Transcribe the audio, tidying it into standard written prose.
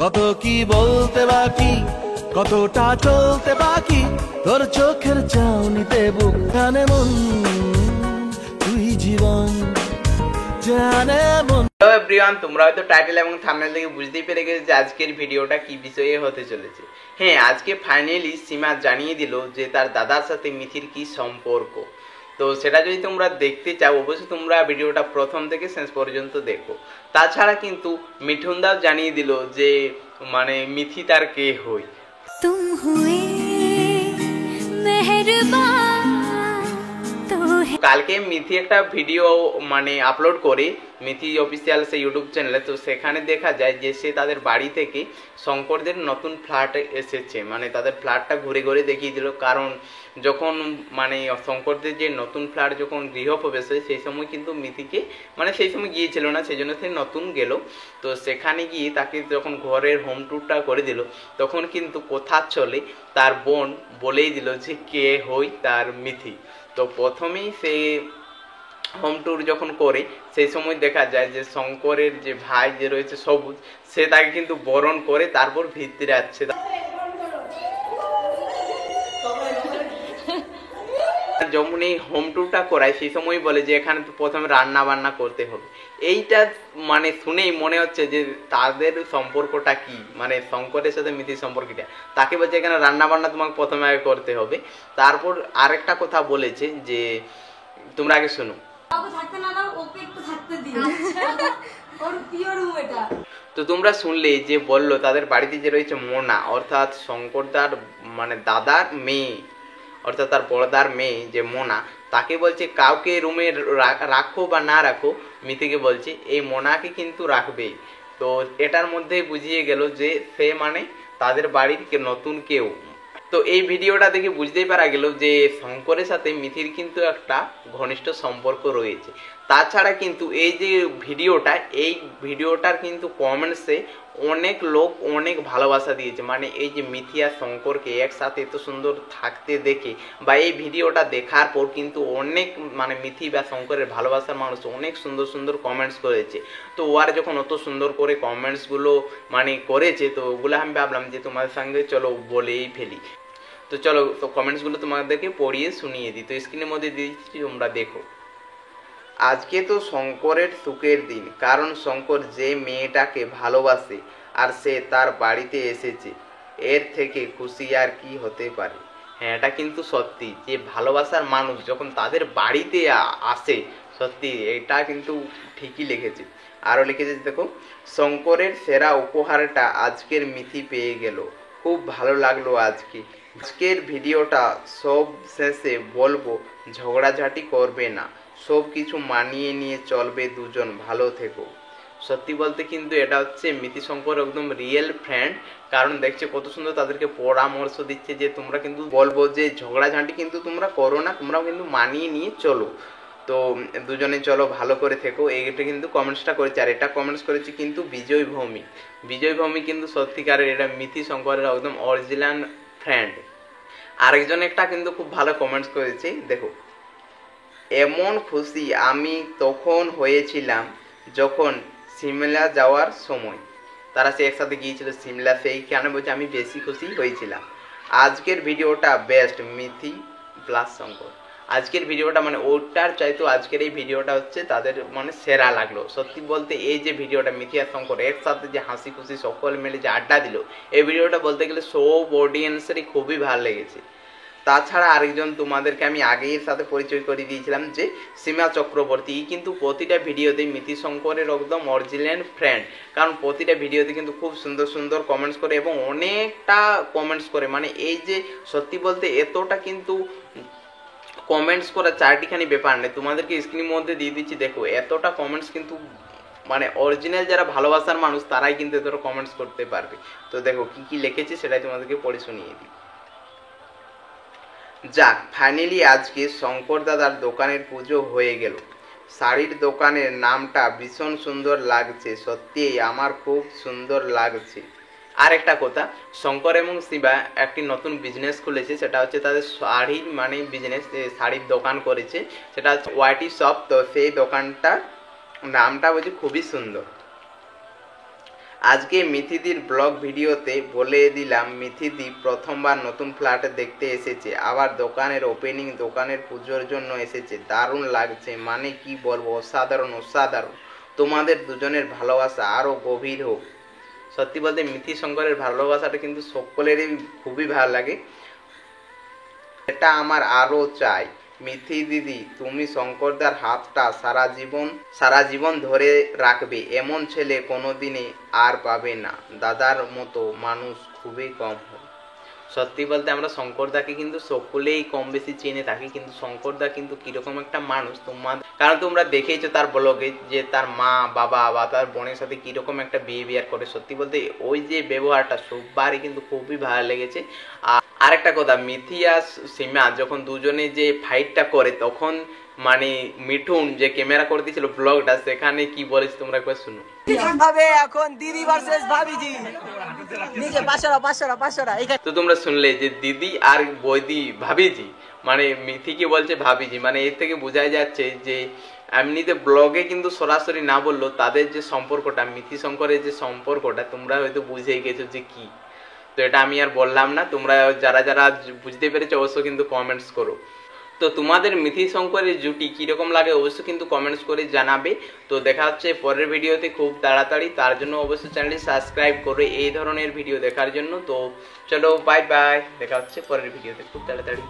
কত কি বলতে বাকি, কতটা চলতে বাকি, তোর চোখের চাউনিতে বুক টানে মন, তুই জীবন জানে মন। হ্যালো এভরিওয়ান, তোমরা হয়তো টাইটেল এবং থাম্বনেল থেকে বুঝতেই পেরে গেছো যে আজকের ভিডিওটা কি বিষয়ে হতে চলেছে। হ্যাঁ, আজকে ফাইনালি সীমা জানিয়ে দিল যে তার দাদার সাথে মিথির কি সম্পর্ক। তো সেটা যদি তোমরা দেখতে চাও অবশ্যই তোমরা ভিডিওটা প্রথম থেকে শেষ পর্যন্ত দেখো। তাছাড়া কিন্তু মিঠুনদাও জানিয়ে দিল যে মানে মিথি তার কে হই। तुम हुए मेहरबान तो है। কালকে মিথি একটা ভিডিও মানে আপলোড করে মিথি অফিসিয়াল সে ইউটিউব চ্যানেলে, তো সেখানে দেখা যায় যে সে তাদের বাড়ি থেকে শঙ্করদের নতুন ফ্ল্যাট এসেছে, মানে তাদের ফ্ল্যাটটা ঘুরে ঘুরে দেখিয়ে দিল। কারণ যখন মানে শঙ্করদের যে নতুন ফ্ল্যাট যখন গৃহপ্রবেশ হয় সেই সময় কিন্তু মিথিকে মানে সেই সময় গিয়েছিল না, সেই জন্য সে নতুন গেল। তো সেখানে গিয়ে তাকে যখন ঘরের হোম ট্যুরটা করে দিল তখন কিন্তু কথা চলে তার বোন বলেই দিল যে কে হই তার মিথি। তো প্রথমেই সে হোম ট্যুর যখন করে সেই সময় দেখা যায় যে শঙ্করের যে ভাই যে রয়েছে সবুজ, সে তাকে কিন্তু বরণ করে তারপর ভিতরে আসছে। যখন এই হোম ট্যুরটা করায় সেই সময় বলে যে এখানে তো প্রথমে রান্না বান্না করতে হবে। এইটা মানে শুনেই মনে হচ্ছে যে তাদের সম্পর্কটা কি, মানে শঙ্করের সাথে মিথির সম্পর্কটা। তাকে বলছে এখানে রান্না বান্না তোমাকে প্রথমে আগে করতে হবে। তারপর আরেকটা কথা বলেছে যে তোমরা আগে শোনো। তো তোমরা শুনলে যে বললো তাদের বাড়িতে যে রয়েছে মোনা, অর্থাৎ শঙ্করদার মানে দাদার মেয়ে, অর্থাৎ তার বড়দার মেয়ে যে মোনা, তাকে বলছে কাউকে রুমে রাখো বা না রাখো, মিথিকে বলছে এই মোনাকে কিন্তু রাখবে। তো এটার মধ্যে বুঝিয়ে গেল যে সে মানে তাদের বাড়ির নতুন কেউ। তো এই ভিডিওটা দেখে বুঝতেই পারা গেল যে শঙ্করের সাথে মিথির কিন্তু একটা ঘনিষ্ঠ সম্পর্ক রয়েছে। তাছাড়া কিন্তু এই যে ভিডিওটার কিন্তু কমেন্টসে অনেক লোক অনেক ভালোবাসা দিয়েছে, মানে এই যে মিথি আর শঙ্করকে একসাথে এত সুন্দর থাকতে দেখে বা এই ভিডিওটা দেখার পর কিন্তু অনেক মানে মিথি বা শঙ্করের ভালোবাসার মানুষ অনেক সুন্দর সুন্দর কমেন্টস করেছে। তো ওরা যখন অত সুন্দর করে কমেন্টসগুলো মানে করেছে, তো ওগুলো আমি ভাবলাম যে তোমাদের সঙ্গে চলো বলেই ফেলি। তো চলো, তো কমেন্টসগুলো তোমাদেরকে পড়িয়ে শুনিয়ে দিই। তো স্ক্রিনের মধ্যে দিয়েছি, তোমরা দেখো। আজকে তো শঙ্করের সুখের দিন, কারণ শঙ্কর যে মেয়েটাকে ভালোবাসে আর সে তার বাড়িতে এসেছে, এর থেকে খুশি আর কি হতে পারে। হ্যাঁ, এটা কিন্তু সত্যি যে ভালোবাসার মানুষ যখন তাদের বাড়িতে আসে, সত্যি এটা কিন্তু ঠিকই লিখেছে। আরও লিখেছে দেখো, শঙ্করের সেরা উপহারটা আজকের মিথি পেয়ে গেল, খুব ভালো লাগলো আজকের ভিডিওটা সব শেষে বলবো ঝগড়াঝাটি করবে না, সব কিছু মানিয়ে নিয়ে চলবে দুজন, ভালো থেকো। সত্যি বলতে কিন্তু এটা হচ্ছে মিথি শঙ্কর একদম রিয়েল ফ্রেন্ড, কারণ দেখছে কত সুন্দর তাদেরকে পরামর্শ দিচ্ছে যে তোমরা কিন্তু বলবো যে ঝগড়াঝাটি কিন্তু তোমরা করো না, তোমরাও কিন্তু মানিয়ে নিয়ে চলো। তো দুজনে চলো ভালো করে থেকো, এইটা কিন্তু কমেন্টসটা করেছে। আর এটা কমেন্টস করেছে কিন্তু বিজয় ভৌমিক কিন্তু সত্যিকারের এটা মিথি শঙ্করের একদম অরিজিনাল ফ্রেন্ড। আরেকজন একটা কিন্তু খুব ভালো কমেন্টস করেছে, দেখো, এমন খুশি আমি তখন হয়েছিলাম যখন সিমলা যাওয়ার সময়, তারা সে একসাথে গিয়েছিল সিমলা, সেইখানে বলছে আমি বেশি খুশি হয়েছিলাম। আজকের ভিডিওটা বেস্ট মিথি প্লাস শঙ্কর। আজকের ভিডিওটা মানে ওটার চাইতো আজকের এই ভিডিওটা হচ্ছে তাদের মানে সেরা লাগলো। সত্যি বলতে এই যে ভিডিওটা মিথি আর শঙ্কর একসাথে যে হাসি খুশি সকল মিলে যে আড্ডা দিল, এই ভিডিওটা বলতে গেলে সব অডিয়েন্সেরই খুবই ভালো লেগেছে। তাছাড়া আরেকজন তোমাদেরকে আমি আগেই সাথে পরিচয় করে দিয়েছিলাম যে সীমা চক্রবর্তী, কিন্তু প্রতিটা ভিডিওতে মিথি শঙ্করের একদম অরিজিনাল ফ্রেন্ড, কারণ প্রতিটা ভিডিওতে কিন্তু খুব সুন্দর সুন্দর কমেন্টস করে এবং অনেকটা কমেন্টস করে, মানে এই যে সত্যি বলতে এতটা কিন্তু কমেন্টস করা চারটিখানি ব্যাপার নেই, তোমাদেরকে স্ক্রিনের মধ্যে দিয়ে দিচ্ছি দেখো, এতটা কমেন্টস কিন্তু মানে অরিজিনাল যারা ভালোবাসার মানুষ তারাই কিন্তু এতটা কমেন্টস করতে পারবে। তো দেখো কি কি লিখেছি সেটাই তোমাদেরকে পড়ে শুনিয়ে দিই। যাক, ফাইনালি আজকে শঙ্কর দাদার দোকানের পুজো হয়ে গেল। শাড়ির দোকানের নামটা ভীষণ সুন্দর লাগছে, সত্যিই আমার খুব সুন্দর লাগছে। আর একটা কথা, শঙ্কর এবং শিবা একটি নতুন বিজনেস খুলেছে, সেটা হচ্ছে তাদের শাড়ির মানে বিজনেস, শাড়ির দোকান করেছে, সেটা হচ্ছে ওয়াইটি শপ। তো সেই দোকানটার নামটা বলছে খুবই সুন্দর। আজকে মিথিদির ব্লগ ভিডিওতে বলে দিলাম মিথিদি প্রথমবার নতুন ফ্ল্যাটে দেখতে এসেছে, আবার দোকানের ওপেনিং, দোকানের পুজোর জন্য এসেছে। দারুণ লাগছে, মানে কি বলবো, অসাধারণ অসাধারণ। তোমাদের দুজনের ভালোবাসা আরও গভীর হোক। সত্যি বলতে মিথি শঙ্করের ভালোবাসাটা কিন্তু সকলেরই খুবই ভালো লাগে, এটা আমার আরও চাই। মিথি দিদি, তুমি শঙ্করদার হাতটা সারা জীবন ধরে রাখবে, এমন ছেলে কোনোদিনই আর পাবে না। দাদার মতো মানুষ খুবই কম হয়। সত্যি বলতে আমরা শঙ্করদাকে কিন্তু সকলেই কম বেশি চিনে থাকি, কিন্তু শঙ্করদা কিন্তু কিরকম একটা মানুষ কারণ তোমরা দেখেইছো তার ব্লগে যে তার মা বাবা বা তার বোনের সাথে কিরকম একটা বিহেভিয়ার করে। সত্যি বলতে ওই যে ব্যবহারটা সবারই কিন্তু খুবই ভালো লেগেছে। আর আরেকটা কথা, মিথি আর সীমা যখন দুজনে যে ফাইটটা করে তখন মানে মিঠুন যে ক্যামেরা করে দিয়েছিল ব্লগটা, সেখানে কি বলেছে তোমরা একবার শুনো। এখন দিদি ভার্সেস ভাবিজি, নিজে 500 তো তোমরা শুনলে যে দিদি আর বৌদি ভাবিজি, মানে মিথিকে বলছে ভাবিজি, মানে এর থেকে বোঝা যাচ্ছে যে এমনিতে ব্লগে কিন্তু সরাসরি না বললো তাদের যে সম্পর্কটা, মিথি শঙ্করের যে সম্পর্কটা তোমরা হয়তো বুঝেই গেছো যে কি। তো এটা আমি আর বললাম না, তোমরা যারা যারা বুঝতে পেরেছো অবশ্যই কিন্তু কমেন্টস করো। তো তোমাদের মিথি শঙ্করের জুটি কিরকম লাগে অবশ্যই কিন্তু কমেন্টস করে জানাবে। তো দেখা হচ্ছে পরের ভিডিওতে খুব তাড়াতাড়ি, তার জন্য অবশ্যই চ্যানেলটি সাবস্ক্রাইব করে এই ধরনের ভিডিও দেখার জন্য। তো চলো বাই বাই, দেখা হচ্ছে পরের ভিডিওতে খুব তাড়াতাড়ি।